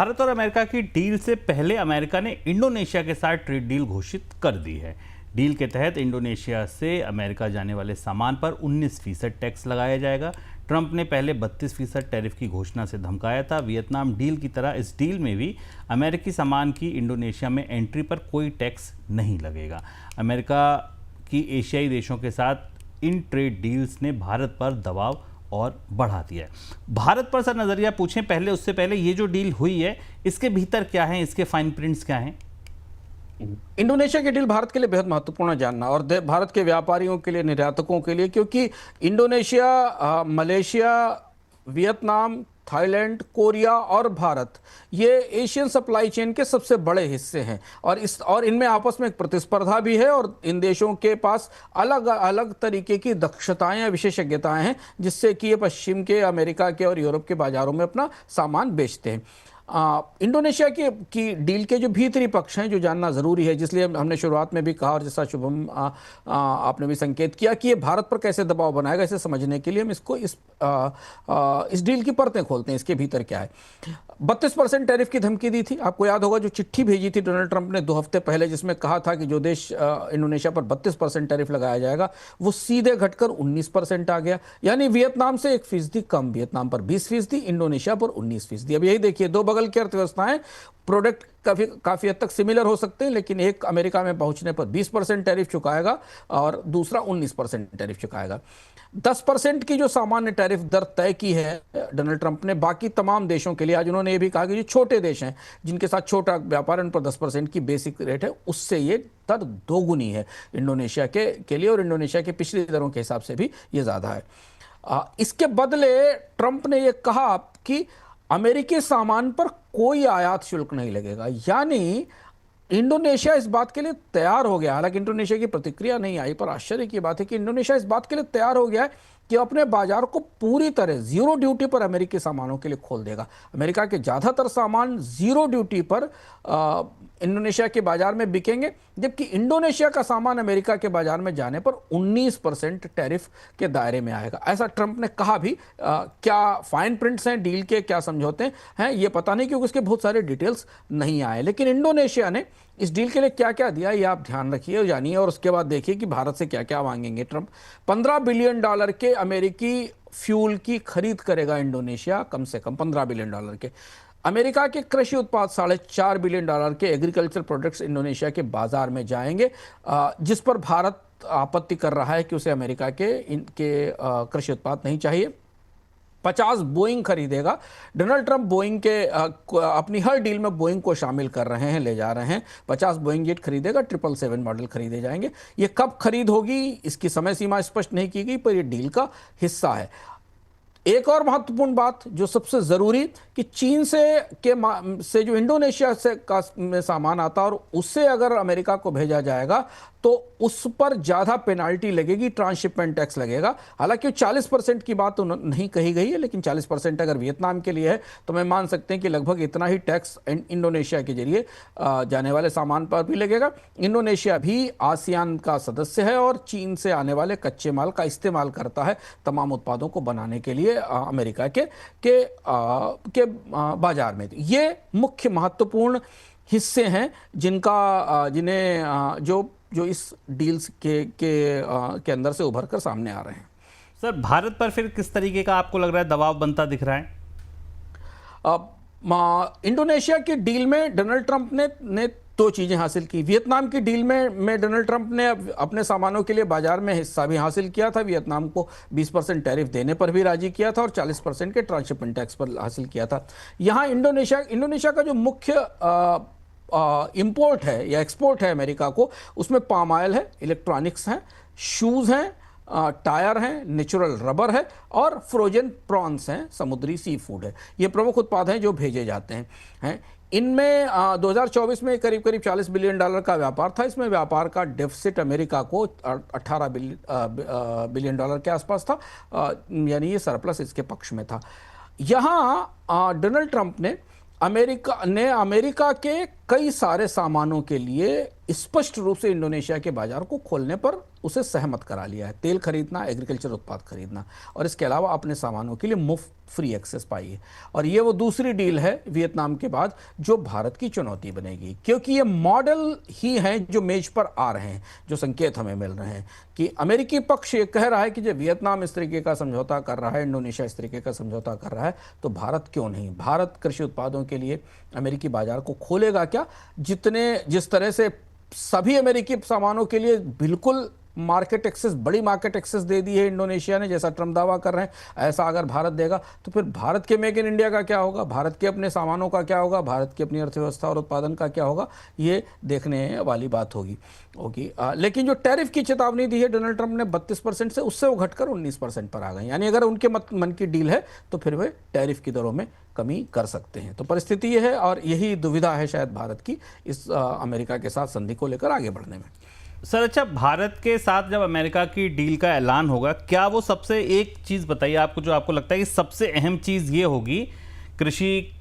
भारत और अमेरिका की डील से पहले अमेरिका ने इंडोनेशिया के साथ ट्रेड डील घोषित कर दी है। डील के तहत इंडोनेशिया से अमेरिका जाने वाले सामान पर 19% टैक्स लगाया जाएगा। ट्रंप ने पहले 32% टैरिफ की घोषणा से धमकाया था। वियतनाम डील की तरह इस डील में भी अमेरिकी सामान की इंडोनेशिया में एंट्री पर कोई टैक्स नहीं लगेगा। अमेरिका की एशियाई देशों के साथ इन ट्रेड डील्स ने भारत पर दबाव और बढ़ा दिया है। भारत पर सर नजरिया पूछें पहले, उससे पहले ये जो डील हुई है इसके भीतर क्या है, इसके फाइन प्रिंट्स क्या हैं? इंडोनेशिया की डील भारत के लिए बेहद महत्वपूर्ण है जानना, और भारत के व्यापारियों के लिए, निर्यातकों के लिए, क्योंकि Indonesia, Malaysia, Vietnam, Thailand, Korea और भारत ये एशियन सप्लाई चेन के सबसे बड़े हिस्से हैं, और इनमें आपस में एक प्रतिस्पर्धा भी है, और इन देशों के पास अलग अलग तरीके की दक्षताएं या विशेषज्ञताएं हैं जिससे कि ये पश्चिम के, अमेरिका के और यूरोप के बाजारों में अपना सामान बेचते हैं। इंडोनेशिया की डील के जो भीतरी पक्ष हैं जो जानना ज़रूरी है, जिसलिए हमने शुरुआत में भी कहा, और जैसा शुभम आपने भी संकेत किया कि ये भारत पर कैसे दबाव बनाएगा, इसे समझने के लिए हम इस डील की परतें खोलते हैं, इसके भीतर क्या है। 32% टैरिफ की धमकी दी थी। आपको याद होगा जो चिट्ठी भेजी थी डोनाल्ड ट्रंप ने 2 हफ्ते पहले, जिसमें कहा था कि जो देश इंडोनेशिया पर 32% टैरिफ लगाया जाएगा वो सीधे घटकर 19% आ गया, यानी वियतनाम से 1% कम। वियतनाम पर 20%, इंडोनेशिया पर 19%। अब यही देखिए, दो बगल की अर्थव्यवस्थाएं, प्रोडक्ट काफी हद तक सिमिलर हो सकते हैं, लेकिन एक अमेरिका में पहुंचने पर 20% टैरिफ चुकाएगा और दूसरा 19% टैरिफ चुकाएगा। 10% की जो सामान्य टैरिफ दर तय की है डोनाल्ड ट्रंप ने बाकी तमाम देशों के लिए। आज उन्होंने ये भी कहा कि जो छोटे देश हैं जिनके साथ छोटा व्यापार है, उन पर 10% की बेसिक रेट है, उससे ये दर दोगुनी है इंडोनेशिया के लिए, और इंडोनेशिया की पिछली दरों के हिसाब से भी ये ज़्यादा है। इसके बदले ट्रंप ने ये कहा कि अमेरिकी सामान पर कोई आयात शुल्क नहीं लगेगा, यानी इंडोनेशिया इस बात के लिए तैयार हो गया। हालांकि इंडोनेशिया की प्रतिक्रिया नहीं आई, पर आश्चर्य की बात है कि इंडोनेशिया इस बात के लिए तैयार हो गया है कि अपने बाजार को पूरी तरह जीरो ड्यूटी पर अमेरिकी सामानों के लिए खोल देगा। अमेरिका के ज़्यादातर सामान जीरो ड्यूटी पर इंडोनेशिया के बाजार में बिकेंगे, जबकि इंडोनेशिया का सामान अमेरिका के बाजार में जाने पर 19% टैरिफ के दायरे में आएगा। ऐसा ट्रंप ने कहा भी। क्या फाइन प्रिंट्स हैं डील के, क्या समझौते हैं, ये पता नहीं, क्योंकि उसके बहुत सारे डिटेल्स नहीं आए। लेकिन इंडोनेशिया ने इस डील के लिए क्या क्या दिया, ये आप ध्यान रखिए और जानिए, और उसके बाद देखिए कि भारत से क्या क्या मांगेंगे ट्रंप। $15 बिलियन के अमेरिकी फ्यूल की खरीद करेगा इंडोनेशिया, कम से कम $15 बिलियन के। अमेरिका के कृषि उत्पाद $4.5 बिलियन के एग्रीकल्चर प्रोडक्ट्स इंडोनेशिया के बाजार में जाएंगे, जिस पर भारत आपत्ति कर रहा है कि उसे अमेरिका के इनके कृषि उत्पाद नहीं चाहिए। 50 बोइंग खरीदेगा। डोनाल्ड ट्रंप बोइंग के अपनी हर डील में बोइंग को शामिल कर रहे हैं, ले जा रहे हैं। 50 बोइंग जेट खरीदेगा, 777 मॉडल खरीदे जाएंगे। ये कब खरीद होगी इसकी समय सीमा स्पष्ट नहीं की गई, पर यह डील का हिस्सा है। एक और महत्वपूर्ण बात जो सबसे जरूरी, कि चीन से जो इंडोनेशिया में सामान आता और उससे अगर अमेरिका को भेजा जाएगा तो उस पर ज्यादा पेनाल्टी लगेगी, ट्रांसशिपमेंट टैक्स लगेगा। हालांकि 40% की बात तो नहीं कही गई है, लेकिन 40% अगर वियतनाम के लिए है तो मैं मान सकते हैं कि लगभग इतना ही टैक्स इंडोनेशिया के जरिए जाने वाले सामान पर भी लगेगा। इंडोनेशिया भी आसियान का सदस्य है और चीन से आने वाले कच्चे माल का इस्तेमाल करता है तमाम उत्पादों को बनाने के लिए अमेरिका के बाजार में। ये मुख्य महत्वपूर्ण हिस्से हैं जिन्हें जो इस डील्स के अंदर से उभर कर सामने आ रहे हैं। सर, भारत पर फिर किस तरीके का आपको लग रहा है दबाव बनता दिख रहा है? इंडोनेशिया की डील में डोनाल्ड ट्रंप ने 2 चीजें हासिल की। वियतनाम की डील में डोनाल्ड ट्रंप ने अपने सामानों के लिए बाजार में हिस्सा भी हासिल किया था। वियतनाम को 20% टैरिफ देने पर भी राजी किया था और 40% के ट्रांसशिपमेंट टैक्स पर हासिल किया था। यहाँ इंडोनेशिया का जो मुख्य इंपोर्ट है या एक्सपोर्ट है अमेरिका को, उसमें पाम ऑयल है, इलेक्ट्रॉनिक्स हैं, शूज हैं, टायर हैं, नेचुरल रबर है और फ्रोजन प्रॉन्स हैं, समुद्री सी फूड है। ये प्रमुख उत्पाद हैं जो भेजे जाते हैं। इनमें 2024 में करीब $40 बिलियन का व्यापार था। इसमें व्यापार का डेफिसिट अमेरिका को $18 बिलियन के आसपास था, यानी ये सरप्लस इसके पक्ष में था। यहाँ डोनाल्ड ट्रंप ने अमेरिका के कई सारे सामानों के लिए स्पष्ट रूप से इंडोनेशिया के बाजार को खोलने पर उसे सहमत करा लिया है। तेल खरीदना, एग्रीकल्चर उत्पाद खरीदना, और इसके अलावा अपने सामानों के लिए मुफ्त फ्री एक्सेस पाई है। और ये वो दूसरी डील है वियतनाम के बाद जो भारत की चुनौती बनेगी, क्योंकि ये मॉडल ही हैं जो मेज पर आ रहे हैं, जो संकेत हमें मिल रहे हैं कि अमेरिकी पक्ष ये कह रहा है कि जब वियतनाम इस तरीके का समझौता कर रहा है, इंडोनेशिया इस तरीके का समझौता कर रहा है, तो भारत क्यों नहीं? भारत कृषि उत्पादों के लिए अमेरिकी बाजार को खोलेगा क्या? जिस तरह से सभी अमेरिकी सामानों के लिए बिल्कुल मार्केट एक्सेस, बड़ी मार्केट एक्सेस दे दी है इंडोनेशिया ने, जैसा ट्रम्प दावा कर रहे हैं, ऐसा अगर भारत देगा तो फिर भारत के मेक इन इंडिया का क्या होगा, भारत के अपने सामानों का क्या होगा, भारत की अपनी अर्थव्यवस्था और उत्पादन का क्या होगा? ये देखने वाली बात होगी। लेकिन जो टैरिफ की चेतावनी दी है डोनाल्ड ट्रंप ने 32% से, उससे वो घटकर 19% पर आ गए। यानी अगर उनके मन की डील है तो फिर वे टैरिफ की दरों में कमी कर सकते हैं। तो परिस्थिति ये है, और यही दुविधा है शायद भारत की इस अमेरिका के साथ संधि को लेकर आगे बढ़ने में। सर अच्छा, भारत के साथ जब अमेरिका की डील का ऐलान होगा, क्या वो सबसे एक चीज़ बताइए आपको जो आपको लगता है कि सबसे अहम चीज़ ये होगी, कृषि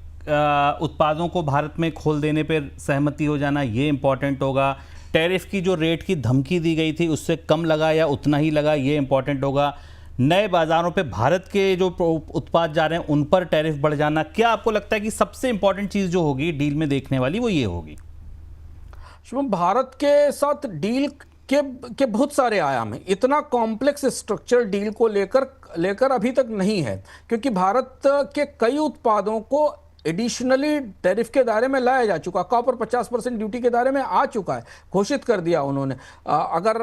उत्पादों को भारत में खोल देने पर सहमति हो जाना, ये इंपॉर्टेंट होगा? टैरिफ की जो रेट की धमकी दी गई थी उससे कम लगा या उतना ही लगा, ये इंपॉर्टेंट होगा? नए बाज़ारों पे भारत के जो उत्पाद जा रहे हैं उन पर टैरिफ बढ़ जाना, क्या आपको लगता है कि सबसे इंपॉर्टेंट चीज़ जो होगी डील में देखने वाली वो ये होगी? शुभम, भारत के साथ डील के बहुत सारे आयाम हैं। इतना कॉम्प्लेक्स स्ट्रक्चर डील को लेकर अभी तक नहीं है, क्योंकि भारत के कई उत्पादों को एडिशनली टैरिफ के दायरे में लाया जा चुका। कॉपर 50% ड्यूटी के दायरे में आ चुका है, घोषित कर दिया उन्होंने। अगर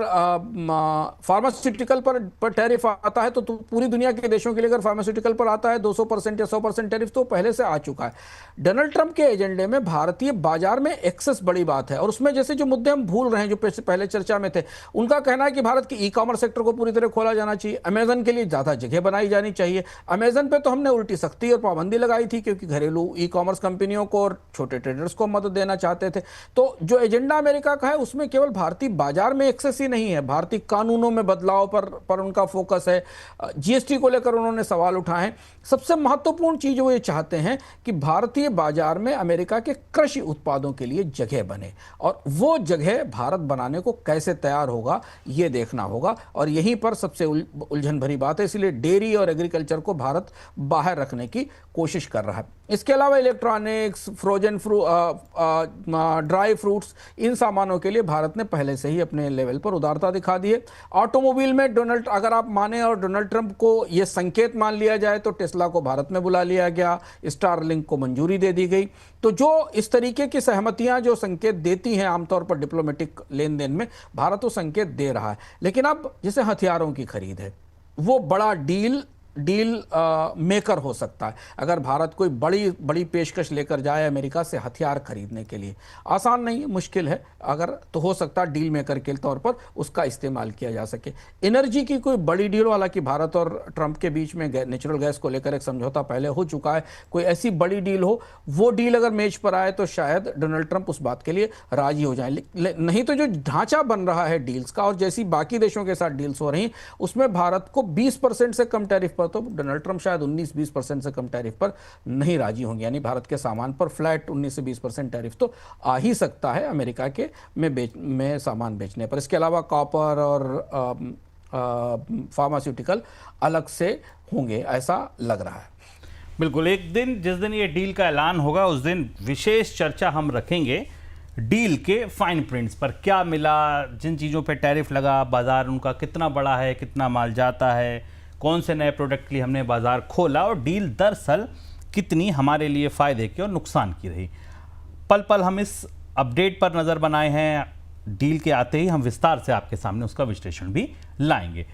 फार्मास्यूटिकल पर टैरिफ आता है तो पूरी दुनिया के देशों के लिए अगर फार्मास्यूटिकल पर आता है 200% या 100% टैरिफ तो पहले से आ चुका है। डोनाल्ड ट्रंप के एजेंडे में भारतीय बाजार में एक्सेस बड़ी बात है, और उसमें जैसे जो मुद्दे हम भूल रहे हैं जो पहले चर्चा में थे, उनका कहना है कि भारत के ई कॉमर्स सेक्टर को पूरी तरह खोला जाना चाहिए, अमेजन के लिए ज़्यादा जगह बनाई जानी चाहिए। अमेजन पे तो हमने उल्टी सख्ती और पाबंदी लगाई थी, क्योंकि घरेलू ई कॉमर्स कंपनियों को और छोटे ट्रेडर्स को मदद देना चाहते थे। तो जो एजेंडा अमेरिका का है उसमें केवल भारतीय बाजार में एक्सेस ही नहीं है, भारतीय कानूनों में बदलाव पर उनका फोकस है। जीएसटी को लेकर उन्होंने सवाल उठाए हैं। सबसे महत्वपूर्ण चीज वो ये चाहते हैं कि भारतीय बाजार में अमेरिका के कृषि उत्पादों के लिए जगह बने, और वो जगह भारत बनाने को कैसे तैयार होगा ये देखना होगा, और यहीं पर सबसे उलझन भरी बात है। इसलिए डेयरी और एग्रीकल्चर को भारत बाहर रखने की कोशिश कर रहा है। इसके अलावा इलेक्ट्रॉनिक्स, फ्रोजन ड्राई फ्रूट्स, इन सामानों के लिए भारत ने पहले से ही अपने लेवल पर उदारता दिखा दी है। ऑटोमोबाइल में अगर आप माने और डोनाल्ड ट्रंप को यह संकेत मान लिया जाए तो टेस्ला को भारत में बुला लिया गया, स्टारलिंक को मंजूरी दे दी गई। तो जो इस तरीके की सहमतियां जो संकेत देती हैं आमतौर पर डिप्लोमेटिक लेन देन में, भारत वो संकेत दे रहा है। लेकिन अब जैसे हथियारों की खरीद है, वो बड़ा डील मेकर हो सकता है। अगर भारत कोई बड़ी पेशकश लेकर जाए अमेरिका से हथियार खरीदने के लिए, आसान नहीं, मुश्किल है, अगर तो हो सकता है डील मेकर के तौर पर उसका इस्तेमाल किया जा सके। एनर्जी की कोई बड़ी डील, हालांकि भारत और ट्रंप के बीच में नेचुरल गैस को लेकर एक समझौता पहले हो चुका है, कोई ऐसी बड़ी डील हो, वो डील अगर मेज पर आए तो शायद डोनाल्ड ट्रंप उस बात के लिए राजी हो जाए। नहीं तो जो ढांचा बन रहा है डील्स का, और जैसी बाकी देशों के साथ डील्स हो रही, उसमें भारत को 20% से कम टैरिफ पर, तो डोनाल्ड ट्रंप शायद 19-20% से कम टैरिफ पर नहीं राजी होंगे। यानी भारत के सामान पर फ्लैट 19 से 20% टैरिफ तो आ ही सकता है अमेरिका के में सामान बेचने पर। इसके अलावा कॉपर और फार्मास्यूटिकल अलग से होंगे, ऐसा लग रहा है। बिल्कुल, एक दिन जिस दिन ये डील का ऐलान होगा उस दिन विशेष चर्चा हम रखेंगे डील के फाइन प्रिंट्स पर, क्या मिला, जिन चीज़ों पे टैरिफ लगा, बाजार उनका कितना बड़ा है, कितना माल जाता है, कौन से नए प्रोडक्ट के लिए हमने बाजार खोला, और डील दरअसल कितनी हमारे लिए फ़ायदे की और नुकसान की रही। पल पल हम इस अपडेट पर नज़र बनाए हैं। डील के आते ही हम विस्तार से आपके सामने उसका विश्लेषण भी लाएंगे।